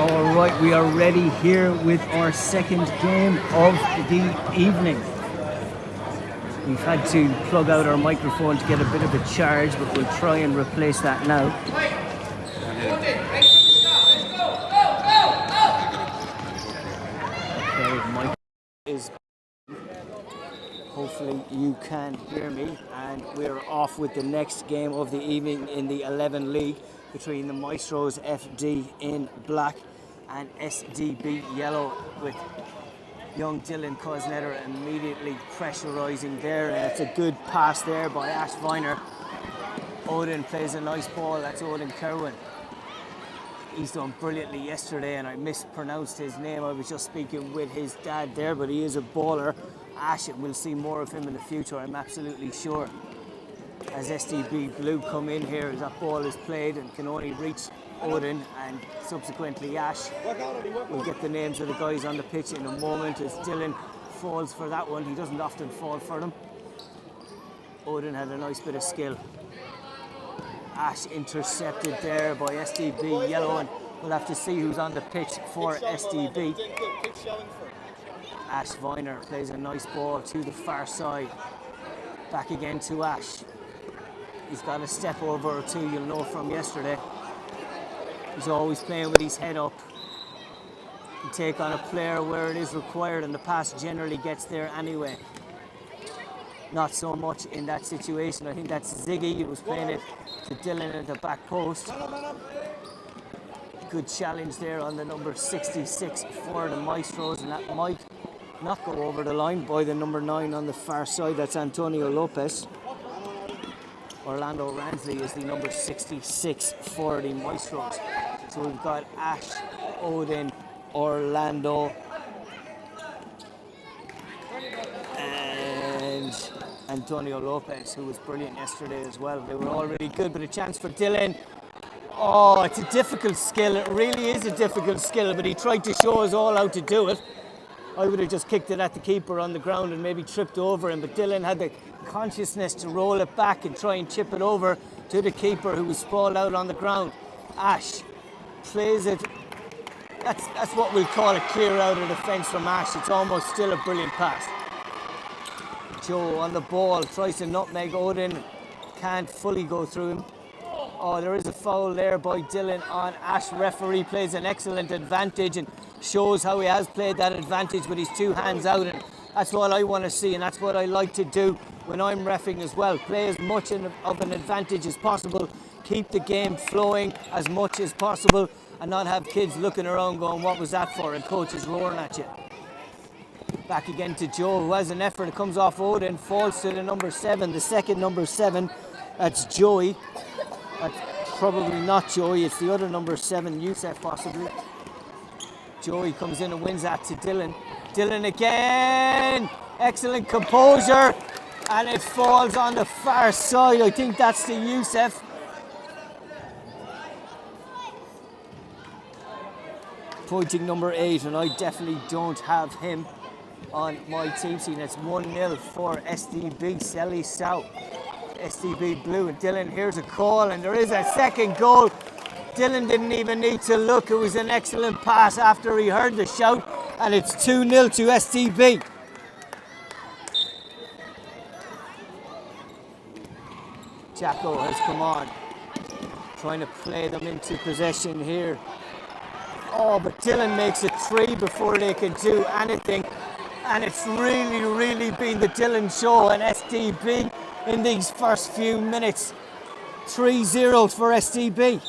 All right, we are ready here with our second game of the evening. We've had to plug out our microphone to get a bit of a charge, but we'll try and replace that now. Okay, mic is. Hopefully you can hear me, and we're off with the next game of the evening in the 11 League between the Maestros FD in black and SDB yellow, with young Dylan Cosnetter immediately pressurising there, and it's a good pass there by Ash Viner. Odin plays a nice ball, that's Odin Kerwin. He's done brilliantly yesterday, and I mispronounced his name. I was just speaking with his dad there, but he is a baller. Ash, we'll see more of him in the future, I'm absolutely sure. As SDB Blue come in here, that ball is played and can only reach Odin and subsequently Ash. We'll get the names of the guys on the pitch in a moment as Dylan falls for that one. He doesn't often fall for them. Odin had a nice bit of skill. Ash intercepted there by SDB yellow, and we'll have to see who's on the pitch for SDB. Ash Viner plays a nice ball to the far side. Back again to Ash. He's got a step over or two, you'll know from yesterday. He's always playing with his head up. He take on a player where it is required, and the pass generally gets there anyway. Not so much in that situation. I think that's Ziggy. He was playing it to Dylan at the back post. Good challenge there on the number 66 for the Maestros, and that might not go over the line by the number 9 on the far side. That's Antonio Lopez. Orlando Ransley is the number 66 for the Maestros. So we've got Ash, Odin, Orlando, and Antonio Lopez, who was brilliant yesterday as well. They were all really good, but a chance for Dylan. Oh, it's a difficult skill. It really is a difficult skill, but he tried to show us all how to do it. I would have just kicked it at the keeper on the ground and maybe tripped over him, but Dylan had the consciousness to roll it back and try and chip it over to the keeper, who was sprawled out on the ground. Ash plays it. That's what we'll call a clear out of defence from Ash. It's almost still a brilliant pass. Joe on the ball, tries to nutmeg Odin, can't fully go through him. Oh, there is a foul there by Dylan on Ash. Referee plays an excellent advantage and shows how he has played that advantage with his two hands out, and that's what I want to see, and that's what I like to do when I'm reffing as well. Play as much of an advantage as possible, keep the game flowing as much as possible, and not have kids looking around going, what was that for, and coaches roaring at you. Back again to Joe, who has an effort. It comes off Odin, falls to the number 7, the second number 7. That's Joey. That's probably not Joey, it's the other number 7, Youssef possibly. Joey comes in and wins that to Dylan. Dylan again! Excellent composure. And it falls on the far side. I think that's the Youssef. Pointing number 8, and I definitely don't have him on my team sheet. It's 1-0 for SDB Selly South. SDB Blue, and Dylan, here's a call, and there is a second goal. Dylan didn't even need to look. It was an excellent pass after he heard the shout, and it's 2-0 to SDB. Jacko has come on, trying to play them into possession here. Oh, but Dylan makes it 3 before they can do anything, and it's really been the Dylan show and SDB in these first few minutes. 3-0 for SDB.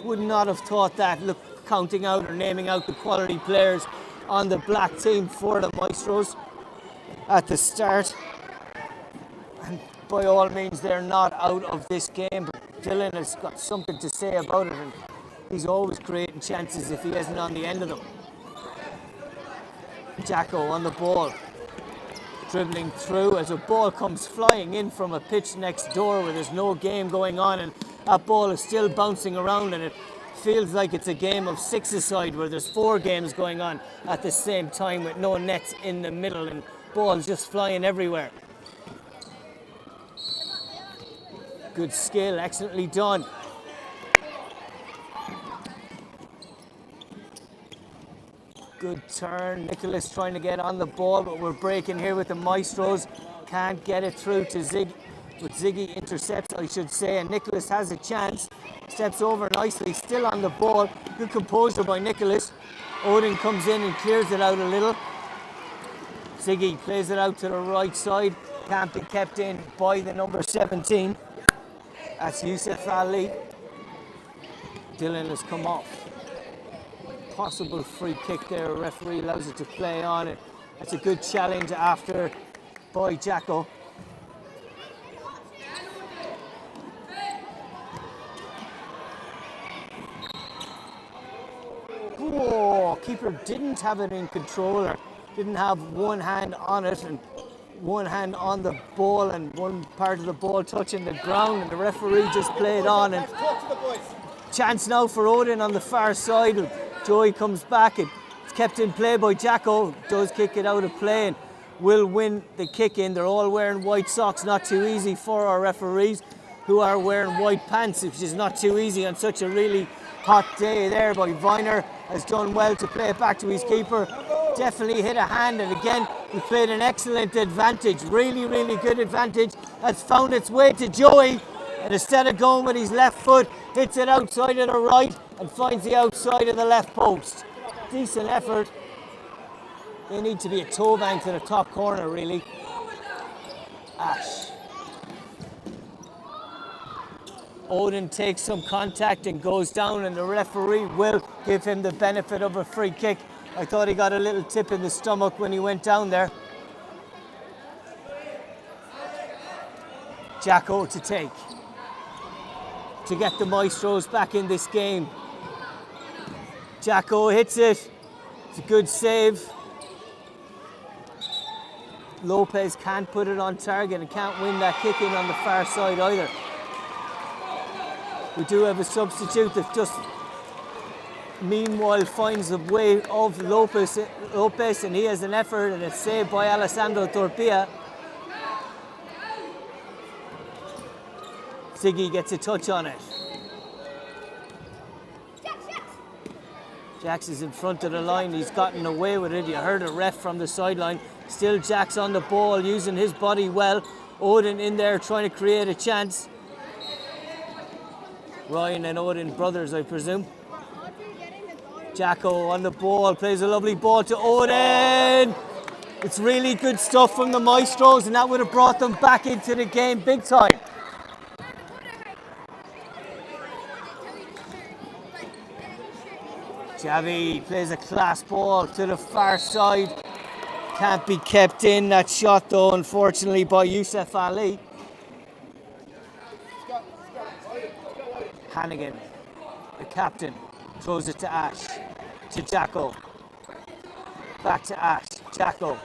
Would not have thought that. Look, counting out or naming out the quality players on the black team for the Maestros at the start. And by all means, they're not out of this game, but Dylan has got something to say about it, and he's always creating chances if he isn't on the end of them. Jacko on the ball, dribbling through as a ball comes flying in from a pitch next door where there's no game going on, and that ball is still bouncing around, and it feels like it's a game of 6-a-side where there's 4 games going on at the same time with no nets in the middle and balls just flying everywhere. Good skill, excellently done. Good turn. Nicholas trying to get on the ball, but we're breaking here with the Maestros. Can't get it through to Ziggy. But Ziggy intercepts, I should say, and Nicholas has a chance. Steps over nicely, still on the ball. Good composure by Nicholas. Odin comes in and clears it out a little. Ziggy plays it out to the right side. Can't be kept in by the number 17. That's Yusuf Ali. Dylan has come off. Possible free kick there. A referee allows it to play on it. That's a good challenge after by Jacko. Oh, keeper didn't have it in control, or didn't have one hand on it and one hand on the ball and one part of the ball touching the ground, and the referee just played on. And chance now for Odin on the far side. Joey comes back, and it's kept in play by Jacko. Does kick it out of play and will win the kick in. They're all wearing white socks, not too easy for our referees, who are wearing white pants, which is not too easy on such a really hot day there. By Viner has done well to play it back to his keeper. Definitely hit a hand, and again he played an excellent advantage, really good advantage. That's found its way to Joey, and instead of going with his left foot, hits it outside of the right and finds the outside of the left post. Decent effort. They need to be a toe bang to the top corner, really. Ash. Odin takes some contact and goes down, and the referee will give him the benefit of a free kick. I thought he got a little tip in the stomach when he went down there. Jacko to take, to get the Maestros back in this game. Jacko hits it. It's a good save. Lopez can't put it on target and can't win that kick in on the far side either. We do have a substitute that just meanwhile finds a way of Lopez, and he has an effort, and it's saved by Alessandro Torpilla. Ziggy gets a touch on it. Jax is in front of the line. He's gotten away with it. You heard a ref from the sideline. Still Jax on the ball, using his body well. Odin in there trying to create a chance. Ryan and Odin brothers, I presume. Jacko on the ball, plays a lovely ball to Odin. It's really good stuff from the Maestros, and that would have brought them back into the game big time. Javi plays a class ball to the far side. Can't be kept in. That shot though, unfortunately, by Yusuf Ali. Hannigan, the captain, throws it to Ash, to Jacko. Back to Ash, Jacko.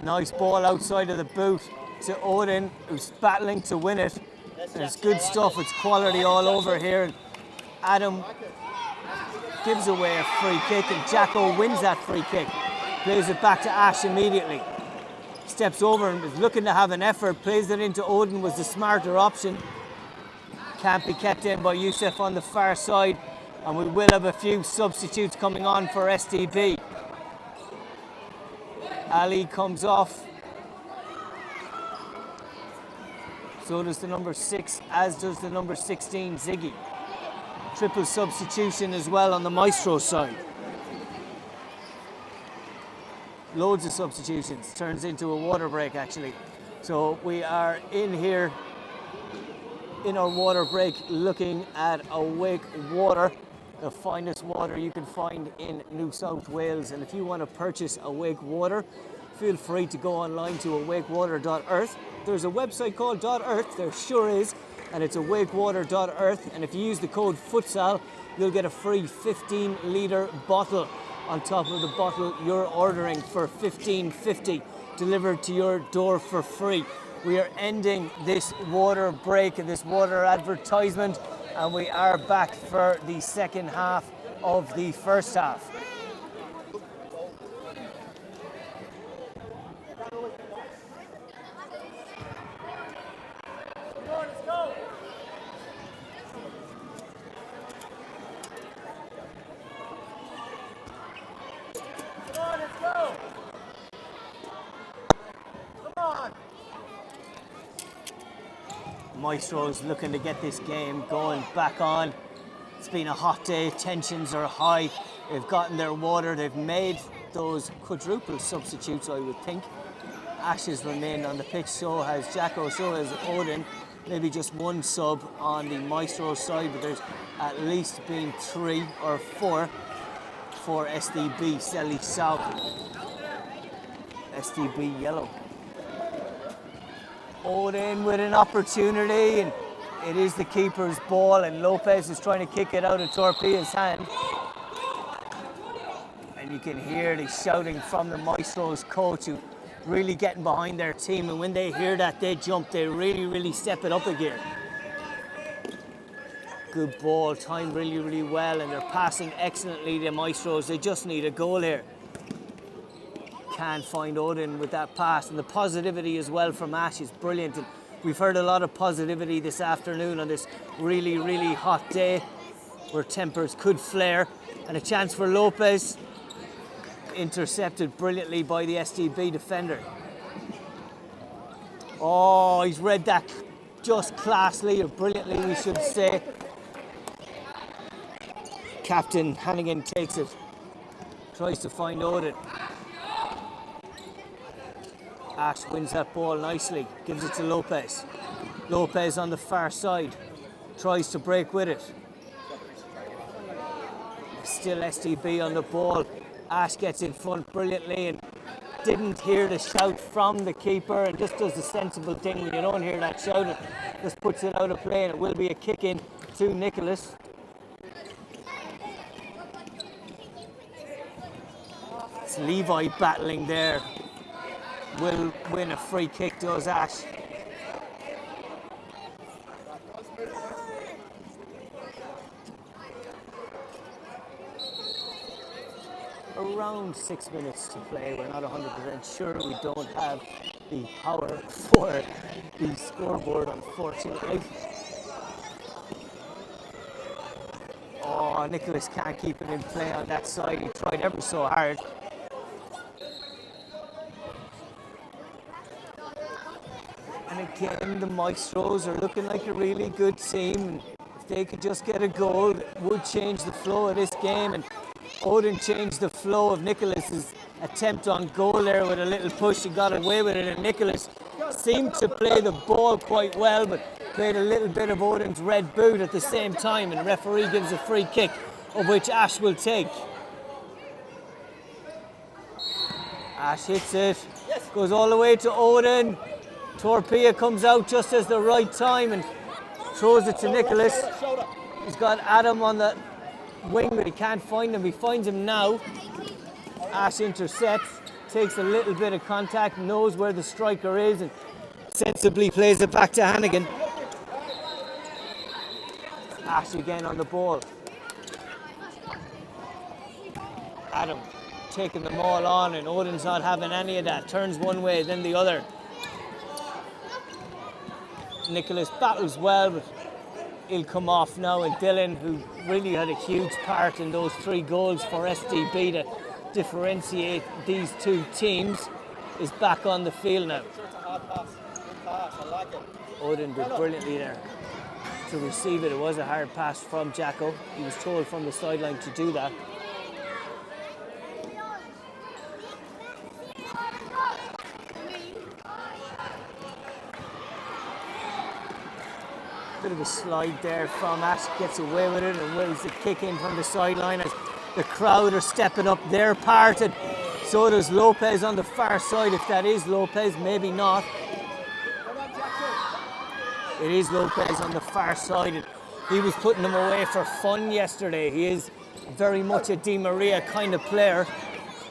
Nice ball outside of the boot to Odin, who's battling to win it. And it's good stuff, it's quality all over here. And Adam gives away a free kick, and Jacko wins that free kick. Plays it back to Ash immediately. Steps over and is looking to have an effort, plays it into Odin, was the smarter option. Can't be kept in by Yusuf on the far side, and we will have a few substitutes coming on for STB. Ali comes off. So does the number 6, as does the number 16, Ziggy. Triple substitution as well on the Maestro side. Loads of substitutions, turns into a water break actually. So we are in here in our water break looking at Awake Water, the finest water you can find in New South Wales. And if you want to purchase Awake Water, feel free to go online to awakewater.earth. There's a website called .earth, there sure is, and it's awakewater.earth, and if you use the code FUTSAL, you'll get a free 15-litre bottle on top of the bottle you're ordering for $15.50, delivered to your door for free. We are ending this water break and this water advertisement, and we are back for the second half of the first half. Maestro's looking to get this game going back on. It's been a hot day, tensions are high. They've gotten their water, they've made those quadruple substitutes, I would think. Ash has remained on the pitch, so has Jacko, so has Odin. Maybe just one sub on the Maestro side, but there's at least been 3 or 4 for SDB, Selly South. SDB yellow. Odin with an opportunity, and it is the keeper's ball, and Lopez is trying to kick it out of Torpia's hand. And you can hear the shouting from the Maestro's coach, who really getting behind their team, and when they hear that, they jump, they really step it up a gear. Good ball, timed really well, and they're passing excellently, the Maestros. They just need a goal here. Can't find Odin with that pass, and the positivity as well from Ash is brilliant. And we've heard a lot of positivity this afternoon on this really hot day where tempers could flare, and a chance for Lopez. Intercepted brilliantly by the SDB defender. Oh, he's read that just classily, or brilliantly we should say. Captain Hannigan takes it, tries to find Odin. Ash wins that ball nicely, gives it to Lopez. Lopez on the far side, tries to break with it. Still SDB on the ball. Ash gets in front brilliantly and didn't hear the shout from the keeper, and just does the sensible thing when you don't hear that shout. It just puts it out of play, and it will be a kick in to Nicholas. It's Levi battling there. Will win a free kick, does Ash. Around 6 minutes to play. We're not 100% sure. We don't have the power for the scoreboard, unfortunately. Oh, Nicholas can't keep it in play on that side. He tried ever so hard. And again, the Maestros are looking like a really good team. If they could just get a goal, it would change the flow of this game. And Odin changed the flow of Nicholas's attempt on goal there with a little push. He got away with it, and Nicholas seemed to play the ball quite well, but played a little bit of Odin's red boot at the same time, and the referee gives a free kick, of which Ash will take. Ash hits it, goes all the way to Odin. Torpia comes out just as the right time and throws it to Nicholas. He's got Adam on the wing, but he can't find him. He finds him now. Ash intercepts, takes a little bit of contact, knows where the striker is, and sensibly plays it back to Hannigan. Ash again on the ball. Adam taking them all on, and Odin's not having any of that. Turns one way, then the other. Nicholas battles well, but he'll come off now, and Dylan, who really had a huge part in those 3 goals for SDB to differentiate these two teams, is back on the field now. Odin did brilliantly there to receive it. It was a hard pass from Jacko. He was told from the sideline to do that. Bit of a slide there from Ash, gets away with it, and wills the kick in from the sideline as the crowd are stepping up their part, and so does Lopez on the far side. If that is Lopez, maybe not. It is Lopez on the far side, and he was putting them away for fun yesterday. He is very much a Di Maria kind of player.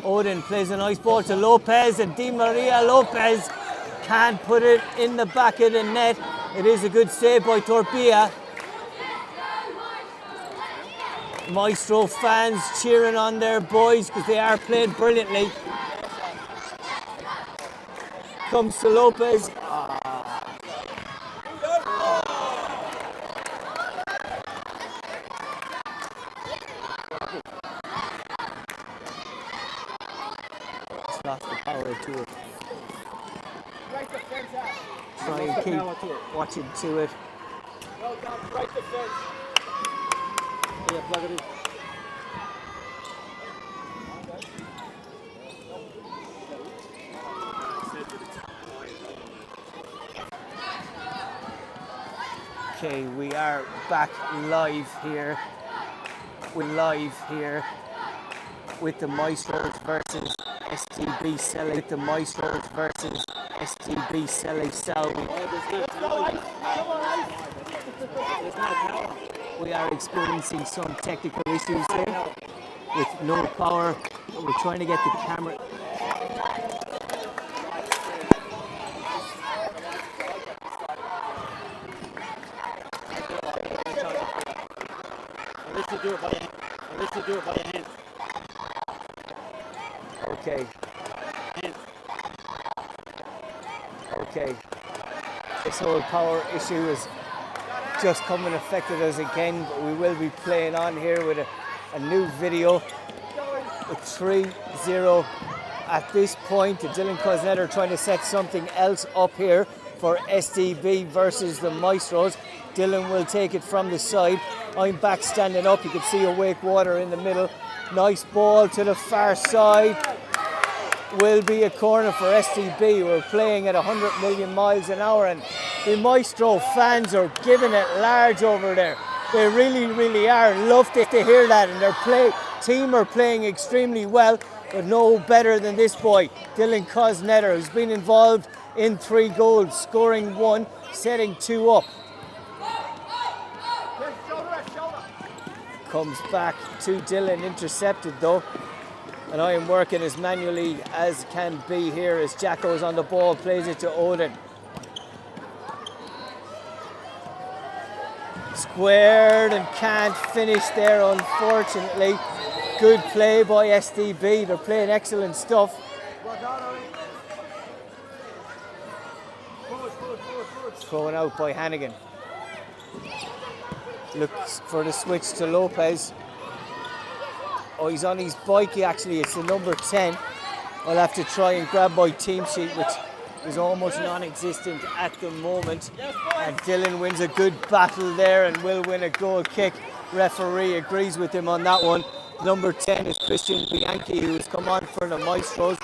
Odin plays a nice ball to Lopez, and Di Maria Lopez can't put it in the back of the net. It is a good save by Torpia. Maestro fans cheering on their boys because they are playing brilliantly. Comes to Lopez. It's lost the power to it. Try and keep watching to it. Right defense. Yeah, plug it in. Okay, we are back live here. We're live here with the Maestros versus STB Selly. With the Maestros versus STB Selly Salvi. We are experiencing some technical issues here with no power. We're trying to get the camera. Do it by your hand. Okay. Okay. This whole power issue has just come and affected us again, but we will be playing on here with a new video with 3-0 at this point. Dylan Cosnetter trying to set something else up here for STB versus the Maestros. Dylan will take it from the side. I'm back standing up. You can see a wake water in the middle. Nice ball to the far side. Will be a corner for STB. We're playing at 100 million miles an hour, and the Maestro fans are giving it large over there. They really, really are. Love to hear that, and their team are playing extremely well, but no better than this boy, Dylan Cosnetter, who's been involved in 3 goals, scoring 1, setting 2 up. Comes back to Dylan, intercepted though, and I am working as manually as can be here as Jacko's on the ball, plays it to Odin. Squared and can't finish there, unfortunately. Good play by STB, they're playing excellent stuff. Thrown out by Hannigan. Looks for the switch to Lopez. Oh, he's on his bike. It's the number 10. I'll have to try and grab my team sheet, which is almost non-existent at the moment. And Dylan wins a good battle there and will win a goal kick. Referee agrees with him on that one. Number 10 is Christian Bianchi, who has come on for the Maestros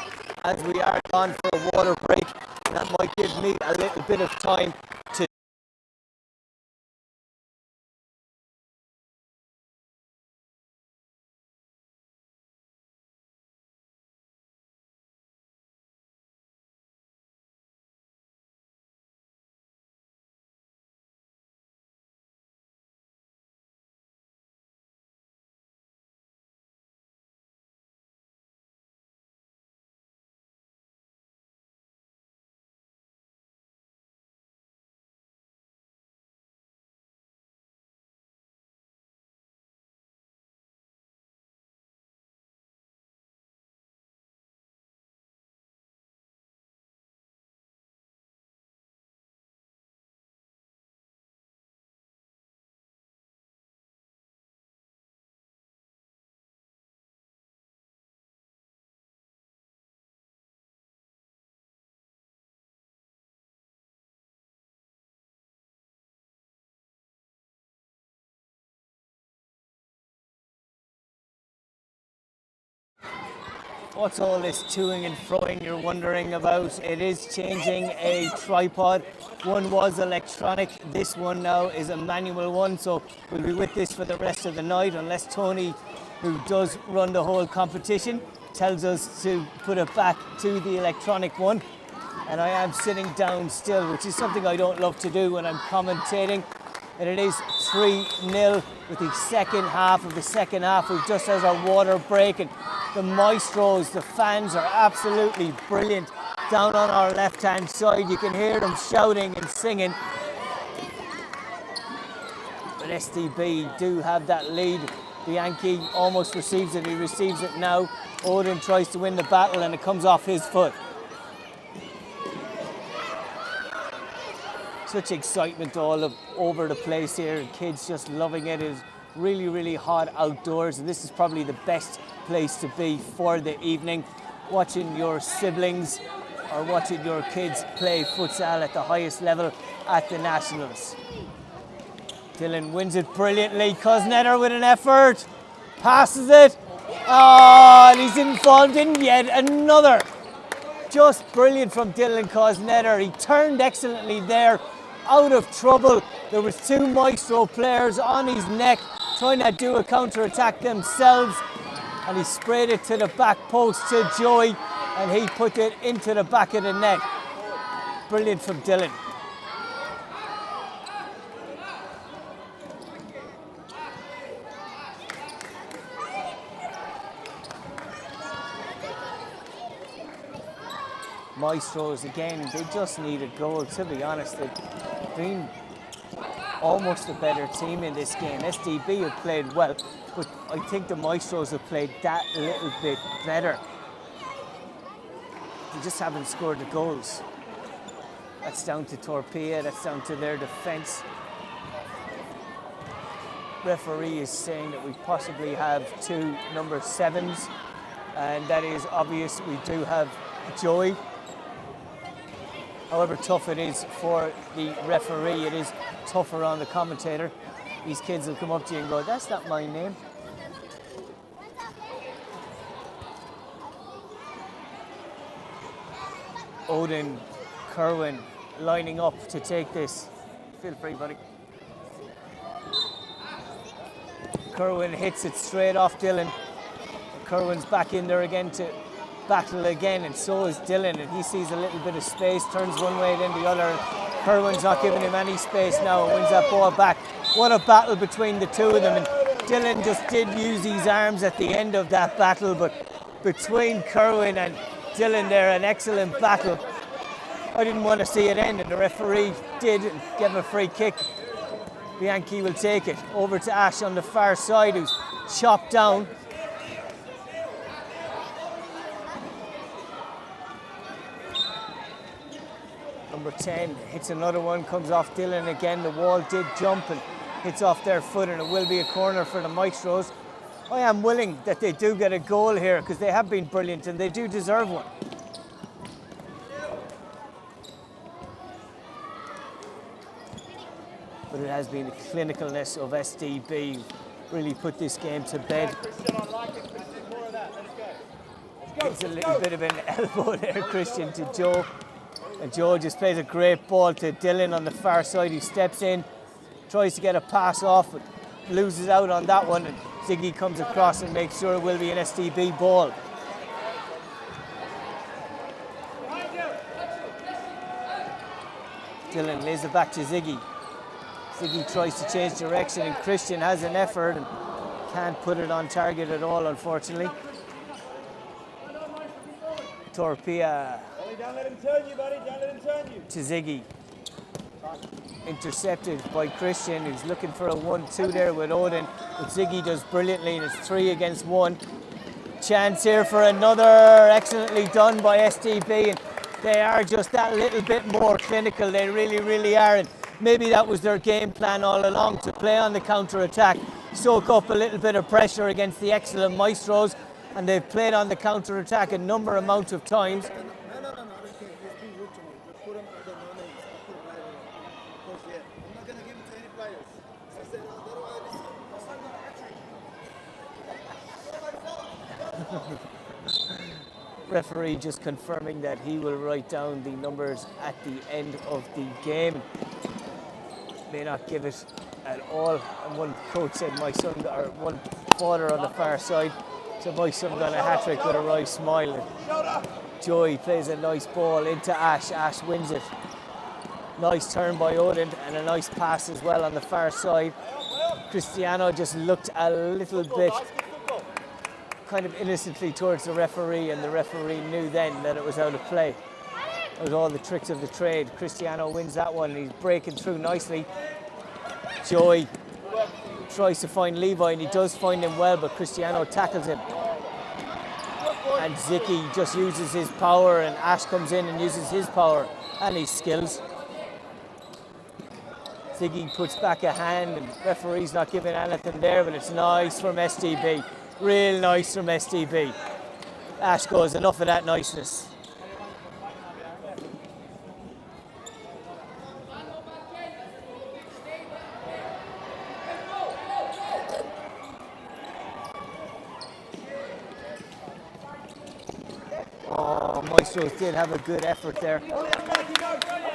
as we are on for a water break. That might give me a little bit of time to What's all this toing and froing you're wondering about? It is changing a tripod. One was electronic, this one now is a manual one, so we'll be with this for the rest of the night unless Tony, who does run the whole competition, tells us to put it back to the electronic one. And I am sitting down still, which is something I don't love to do when I'm commentating. And it is 3-0 with the second half of the second half. We've just had our water break, and the Maestros, the fans are absolutely brilliant. Down on our left-hand side, you can hear them shouting and singing. But STB do have that lead. Bianchi almost receives it. He receives it now. Odin tries to win the battle, and it comes off his foot. Such excitement all over the place here. Kids just loving it. It's really, really hot outdoors, and this is probably the best place to be for the evening, watching your siblings or watching your kids play futsal at the highest level at the Nationals. Dylan wins it brilliantly. Cosnetter with an effort. Passes it. Oh, and he's involved in yet another. Just brilliant from Dylan Cosnetter. He turned excellently there, out of trouble. There was 2 Maestro players on his neck trying to do a counter-attack themselves, and he sprayed it to the back post to Joey, and he put it into the back of the net. Brilliant from Dylan. Maestros again, they just need a goal, to be honest. They've been almost a better team in this game. SDB have played well, but I think the Maestros have played that little bit better. They just haven't scored the goals. That's down to Torpilla, that's down to their defence. Referee is saying that we possibly have 2 number 7s, and that is obvious. We do have Joey. However tough it is for the referee, it is tougher on the commentator. These kids will come up to you and go, "That's not my name." Odin, Kerwin lining up to take this. Feel free, buddy. Kerwin hits it straight off Dylan. Kerwin's back in there again to battle again, and so is Dylan, and he sees a little bit of space, turns one way then the other. Kerwin's not giving him any space now and wins that ball back. What a battle between the two of them, and Dylan just did use his arms at the end of that battle, but between Kerwin and Dylan there, an excellent battle. I didn't want to see it end, and the referee did and gave him a free kick. Bianchi will take it over to Ash on the far side, who's chopped down. Number 10 hits another one, comes off Dylan again. The wall did jump and hits off their foot, and it will be a corner for the Maestros. I am willing that they do get a goal here because they have been brilliant and they do deserve one. But it has been the clinicalness of SDB really put this game to bed. Gives a little bit of an elbow there, Christian, to Joe. And Joe just plays a great ball to Dylan on the far side. He steps in, tries to get a pass off, but loses out on that one. And Ziggy comes across and makes sure it will be an SDB ball. Dylan lays it back to Ziggy. Ziggy tries to change direction, and Christian has an effort and can't put it on target at all, unfortunately. Torpilla Don't let him turn you, buddy. Don't let him turn you. to Ziggy. Intercepted by Christian, who's looking for a 1-2 there with Odin. But Ziggy does brilliantly, and it's 3 against 1. Chance here for another. Excellently done by SDB, and they are just that little bit more clinical. They really, really are. And maybe that was their game plan all along, to play on the counter-attack, soak up a little bit of pressure against the excellent Maestros, and they've played on the counter-attack a number amount of times. Referee just confirming that he will write down the numbers at the end of the game. May not give it at all. And one coach said my son, or one father on the far side, said my son got a hat-trick with a wry smile. And Joey plays a nice ball into Ash. Ash wins it. Nice turn by Odin and a nice pass as well on the far side. Cristiano just looked a little bit kind of innocently towards the referee, and the referee knew then that it was out of play. It was all the tricks of the trade. Cristiano wins that one, and he's breaking through nicely. Joey tries to find Levi, and he does find him well, but Cristiano tackles him. And Ziki just uses his power, and Ash comes in and uses his power and his skills. Ziggy puts back a hand, and referee's not giving anything there, but it's nice from SDB. Real nice from SDB. Ash goes, enough of that niceness. Maestros did have a good effort there.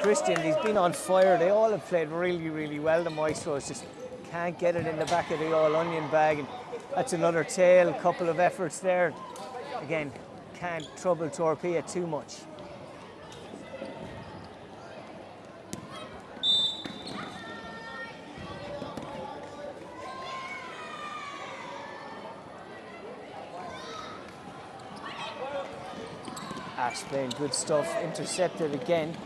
Christian, he's been on fire. They all have played really, really well. The Maestros just can't get it in the back of the all onion bag. And that's another tail, couple of efforts there. Again, can't trouble Torpilla too much. Ash playing good stuff, intercepted again.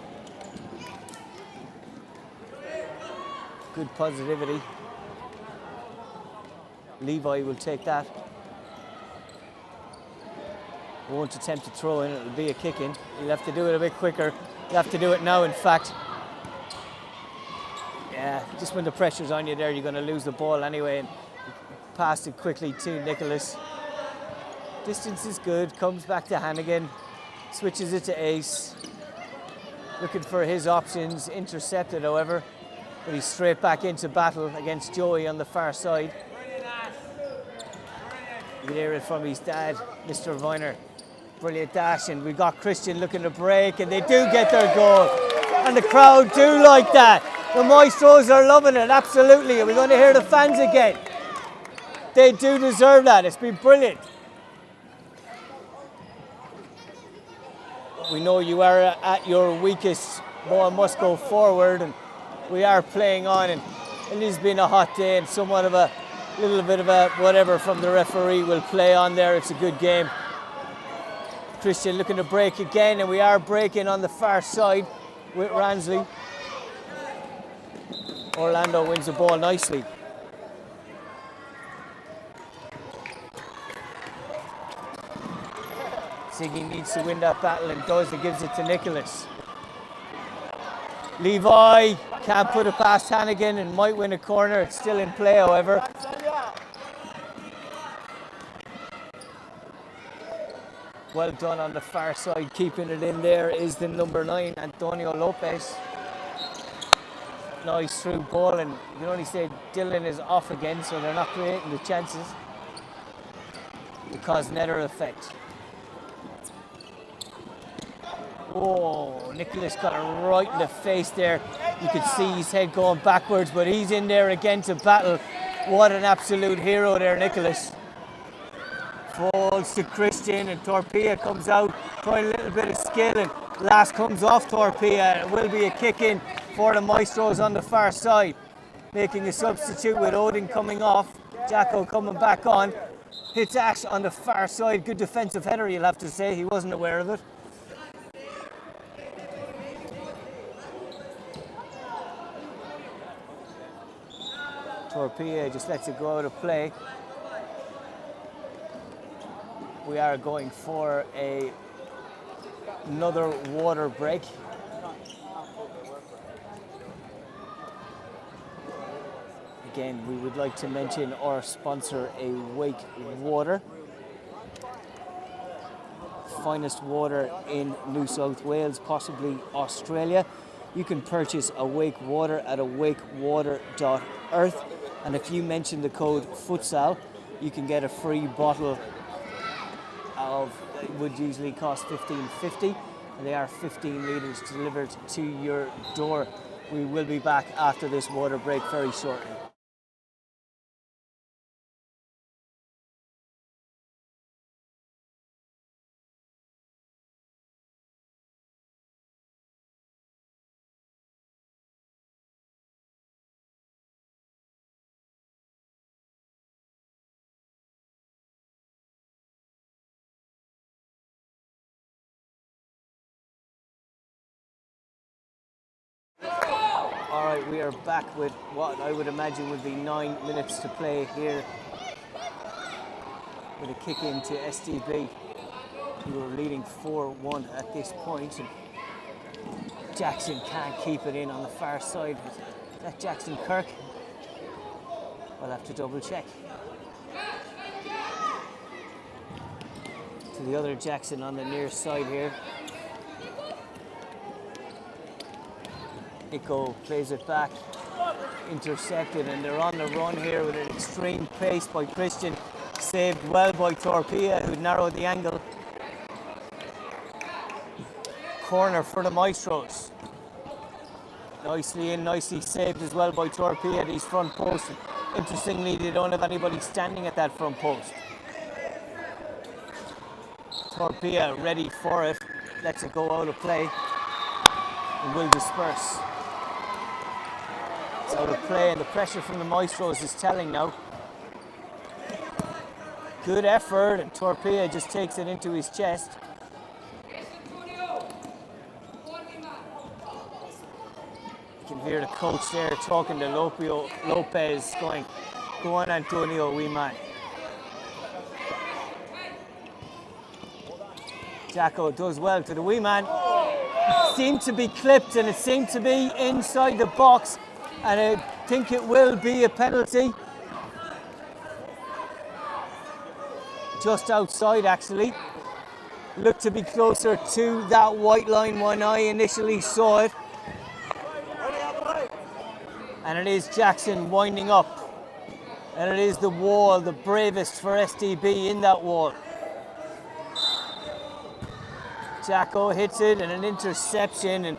Good positivity. Levi will take that. Won't attempt to throw in, it'll be a kick in. You'll have to do it a bit quicker. You'll have to do it now, in fact. Yeah, just when the pressure's on you there, you're going to lose the ball anyway. And passed it quickly to Nicholas. Distance is good, comes back to Hannigan. Switches it to Ace. Looking for his options, intercepted however. But he's straight back into battle against Joey on the far side. You can hear it from his dad, Mr. Viner. Brilliant dash, and we got Christian looking to break, and they do get their goal. And the crowd do like that. The Maestros are loving it, absolutely. Are we going to hear the fans again? They do deserve that. It's been brilliant. We know you are at your weakest. Ball must go forward, and we are playing on, and it has been a hot day, and somewhat of a little bit of a whatever from the referee will play on there. It's a good game. Christian looking to break again, and we are breaking on the far side with Ransley. Orlando wins the ball nicely. Siggy needs to win that battle and does. It gives it to Nicholas. Levi can't put it past Hannigan and might win a corner. It's still in play, however. Well done on the far side. Keeping it in there is the number 9, Antonio Lopez. Nice through ball, and you can only say Dylan is off again, so they're not creating the chances. Because netter effect. Oh, Nicholas got it right in the face there. You could see his head going backwards, but he's in there again to battle. What an absolute hero there, Nicholas. Falls to Christian, and Torpilla comes out, trying a little bit of skill, and last comes off Torpilla. It will be a kick in for the Maestros on the far side. Making a substitute with Odin coming off. Jacko coming back on. Hits Ash on the far side. Good defensive header, you'll have to say. He wasn't aware of it. Torpilla just lets it go out of play. We are going for another water break. Again, we would like to mention our sponsor, Awake Water. Finest water in New South Wales, possibly Australia. You can purchase Awake Water at awakewater.earth. And if you mention the code FUTSAL, you can get a free bottle of, it would usually cost $15.50, and they are 15 litres delivered to your door. We will be back after this water break very shortly. All right, we are back with what I would imagine would be 9 minutes to play here, with a kick into SDB, who are leading 4-1 at this point. And Jackson can't keep it in on the far side. Is that Jackson Kirk? I'll have to double check. To the other Jackson on the near side here. Nico plays it back, intercepted, and they're on the run here with an extreme pace by Christian. Saved well by Torpilla, who narrowed the angle. corner for the Maestros. Nicely in, nicely saved as well by Torpey at his front post. Interestingly, they don't have anybody standing at that front post. Torpey ready for it, lets it go out of play and will disperse. It's out of play and the pressure from the Maestros is telling now. Good effort and Torpey just takes it into his chest. You can hear the coach there talking to Lopez going, go on Antonio, wee man. Jacko does well to the wee man. It seemed to be clipped and it seemed to be inside the box and I think it will be a penalty. Just outside actually. Looked to be closer to that white line when I initially saw it. And it is Jackson winding up. And it is the wall, the bravest for STB in that wall. Jacko hits it and an interception, and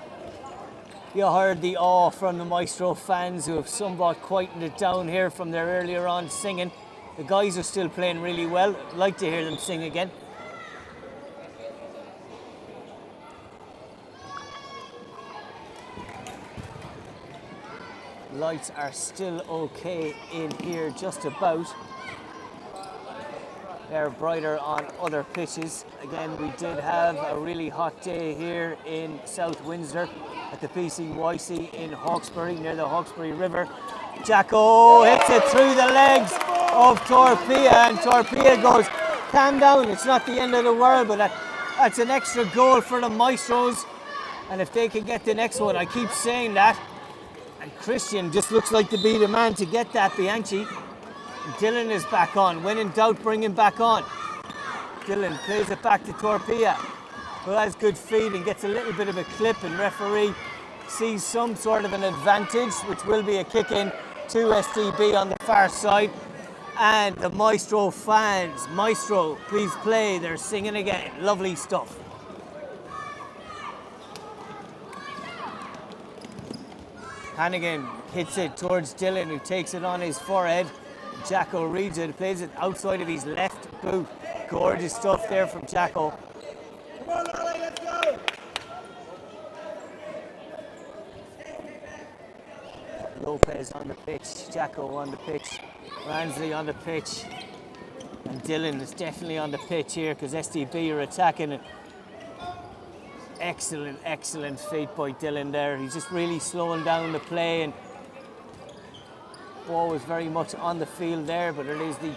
you heard the awe from the Maestro fans who have somewhat quietened it down here from their earlier on singing. The guys are still playing really well. I'd like to hear them sing again. Lights are still okay in here, just about. They're brighter on other pitches. Again, we did have a really hot day here in South Windsor at the PCYC in Hawkesbury, near the Hawkesbury River. Jacko hits it through the legs of Torpey, and Torpey goes, calm down, it's not the end of the world, but that's an extra goal for the Maestros. And if they can get the next one, I keep saying that. And Christian just looks like to be the man to get that, Bianchi. Dylan is back on. When in doubt, bring him back on. Dylan plays it back to Torpey, who has good feet and gets a little bit of a clip, and referee sees some sort of an advantage, which will be a kick in to STB on the far side. And the Maestro fans, Maestro, please play. They're singing again. Lovely stuff. Hannigan hits it towards Dylan, who takes it on his forehead. Jacko reads it, plays it outside of his left boot. Gorgeous stuff there from Jacko. Come on, Lolly, let's go! Lopez on the pitch, Jacko on the pitch, Ransley on the pitch, and Dylan is definitely on the pitch here because STB are attacking it. Excellent, excellent feat by Dylan there. He's just really slowing down the play, and ball was very much on the field there, but it is the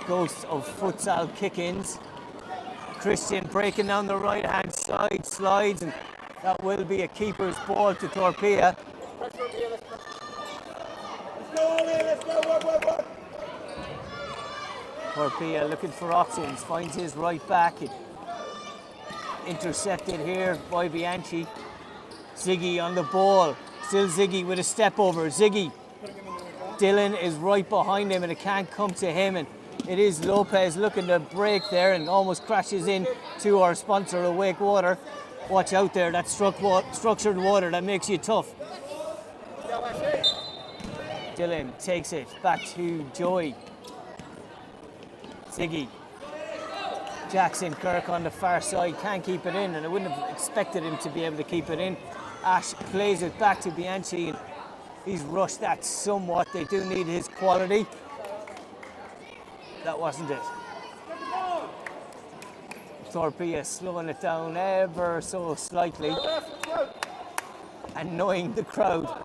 ghost of futsal kick-ins. Christian breaking down the right-hand side, slides, and that will be a keeper's ball to Torpey. Let's go, Ollie, let's go, one. Torpey looking for options, finds his right back. Intercepted here by Bianchi. Ziggy on the ball. Still Ziggy with a step over. Ziggy. Dylan is right behind him and it can't come to him. And it is Lopez looking to break there and almost crashes in to our sponsor, Awake Water. Watch out there, that's structured water that makes you tough. Dylan takes it back to Joey. Ziggy. Jackson Kirk on the far side can't keep it in, and I wouldn't have expected him to be able to keep it in. Ash plays it back to Bianchi, and he's rushed that somewhat. They do need his quality. That wasn't it. Torpey slowing it down ever so slightly, annoying the crowd,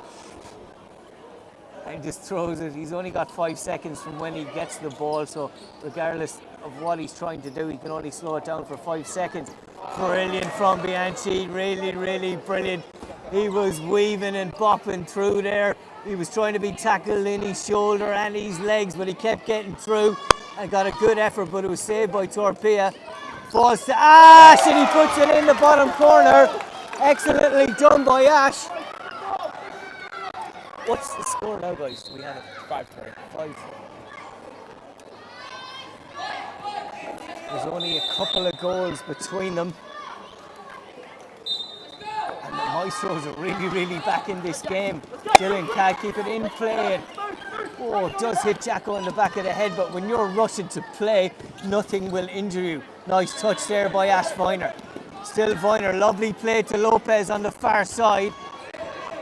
and just throws it. He's only got 5 seconds from when he gets the ball, so regardless of what he's trying to do, he can only slow it down for 5 seconds. Brilliant from Bianchi, really, really brilliant. He was weaving and bopping through there. He was trying to be tackled in his shoulder and his legs, but he kept getting through and got a good effort, but it was saved by Torpey. Falls to Ash, and he puts it in the bottom corner. Excellently done by Ash. What's the score now, guys? We have it 5-3. 5-3. There's only a couple of goals between them. Maestros are really back in this game. Dylan can't keep it in play. Oh, it does hit Jacko in the back of the head, but when you're rushing to play, nothing will injure you. Nice touch there by Ash Viner. Still Viner, lovely play to Lopez on the far side.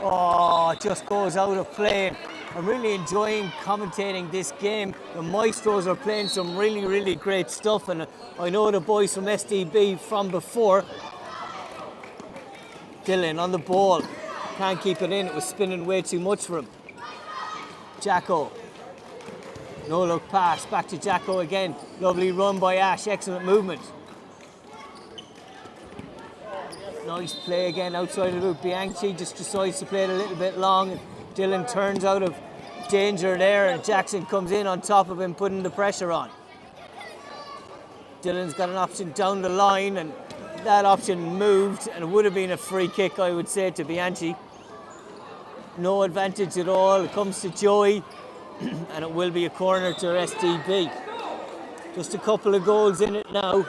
Oh, it just goes out of play. I'm really enjoying commentating this game. The Maestros are playing some really great stuff, and I know the boys from SDB from before. Dylan on the ball, can't keep it in, it was spinning way too much for him. Jacko, no look pass, back to Jacko again. Lovely run by Ash, excellent movement. Nice play again outside of the loop. Bianchi just decides to play it a little bit long. And Dylan turns out of danger there, and Jackson comes in on top of him, putting the pressure on. Dylan's got an option down the line, and that option moved, and it would have been a free kick, I would say, to Bianchi. No advantage at all. It comes to Joey, and it will be a corner to SDB. Just a couple of goals in it now.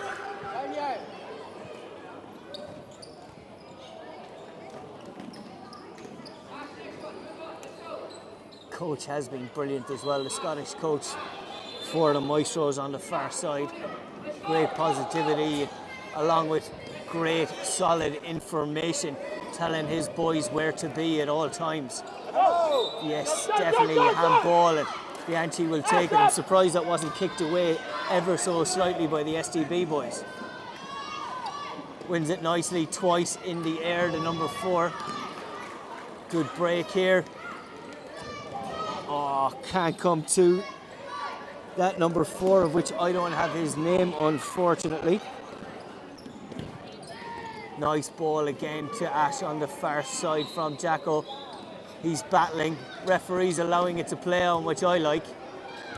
Coach has been brilliant as well, the Scottish coach for the Maestros on the far side. Great positivity, along with great solid information, telling his boys where to be at all times. Yes, definitely a handball, and Bianchi will take it. I'm surprised that wasn't kicked away ever so slightly by the SDB boys. Wins it nicely twice in the air, the number 4. Good break here. Oh, can't come to that number 4, of which I don't have his name, unfortunately. Nice ball again to Ash on the far side from Jacko. He's battling. Referee's allowing it to play on, which I like.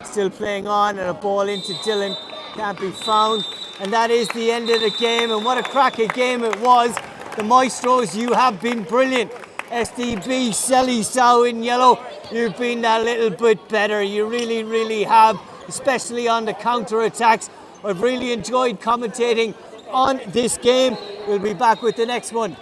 Still playing on, and a ball into Dylan. Can't be found. And that is the end of the game, and what a cracking game it was. The Maestros, you have been brilliant. SDB, Selly Sow in yellow, you've been that little bit better. You really have, especially on the counter-attacks. I've really enjoyed commentating on this game. We'll be back with the next one.